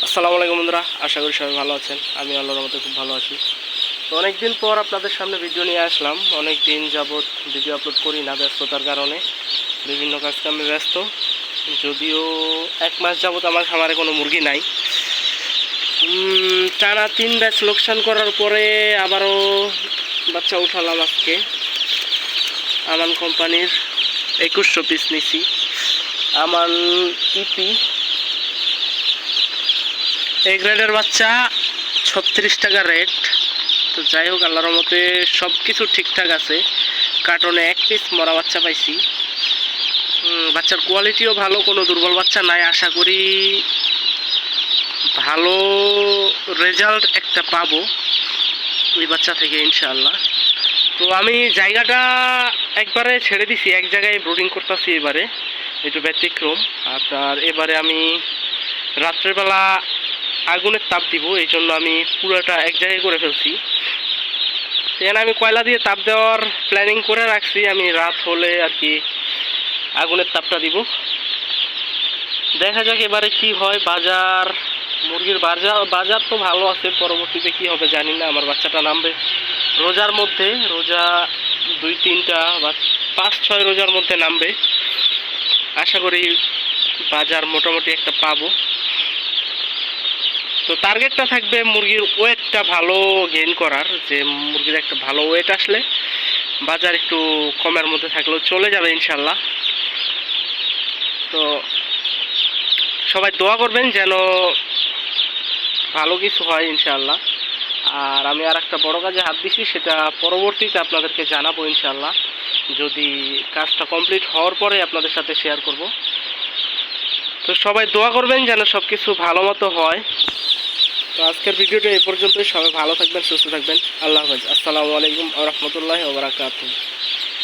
আসসালামু আলাইকুম বন্ধুরা, আশা করি সবাই ভালো আছেন। আমি আল্লাহর রহমতে খুব ভালো আছি। তো অনেকদিন পর আপনাদের সামনে ভিডিও নিয়ে আসলাম। অনেক দিন যাবৎ ভিডিও আপলোড করি না, ব্যস্ততার কারণে বিভিন্ন কাজকামে ব্যস্ত। যদিও 1 মাস যাবৎ আমার খামারে কোনো মুরগি নাই। টানা 3 ব্যাচ লোকসান করার পরে আবারও বাচ্চা উঠালাম। আজকে আমান কোম্পানির 2100 পিস নিছি। আমান ইপি এই গ্রেডের বাচ্চা 36 টাকা রেট। তো যাই হোক, আল্লাহর মতে সব কিছু ঠিকঠাক আছে। কার্টনে 1 পিস মরা বাচ্চা পাইছি। বাচ্চার কোয়ালিটিও ভালো, কোনো দুর্বল বাচ্চা নাই। আশা করি ভালো রেজাল্ট একটা পাবো এই বাচ্চা থেকে ইনশাআল্লাহ। তো আমি জায়গাটা একবারে ছেড়ে দিছি, এক জায়গায় ব্রুডিং করতেছি। এবারে একটু ব্যতিক্রম। আপনার এবারে আমি রাত্রেবেলা আগুনের তাপ দিব, এই জন্য আমি পুরোটা এক জায়গায় করে ফেলছি। এখানে আমি কয়লা দিয়ে তাপ দেওয়ার প্ল্যানিং করে রাখছি। আমি রাত হলে আর কি আগুনের তাপটা দিব। দেখা যাক এবারে কি হয়। মুরগির বাজার তো ভালো আছে। পরবর্তীতে কি হবে জানি না। আমার বাচ্চাটা নামবে রোজার মধ্যে, রোজা 2-3টা বা 5-6 রোজার মধ্যে নামবে। আশা করি বাজার মোটামুটি একটা পাবো। তো টার্গেটটা থাকবে মুরগির ওয়েটটা ভালো গেইন করার, যে মুরগির একটা ভালো ওয়েট আসলে বাজার একটু কমের মধ্যে থাকলেও চলে যাবে ইনশাল্লাহ। তো সবাই দোয়া করবেন যেন ভালো কিছু হয় ইনশাল্লাহ। আর আমি আর একটা বড় কাজে হাত দিছি, সেটা পরবর্তীতে আপনাদেরকে জানাবো ইনশাল্লাহ। যদি কাজটা কমপ্লিট হওয়ার পরে আপনাদের সাথে শেয়ার করব। তো সবাই দোয়া করবেন যেন সব কিছু ভালো মতো হয়। তো আজকের ভিডিওটা এই পর্যন্তই। সবাই ভালো থাকবেন, সুস্থ থাকবেন। আল্লাহ হাফেজ। আসসালামু আলাইকুম ওয়া রাহমাতুল্লাহি ওয়া বারাকাতুহু।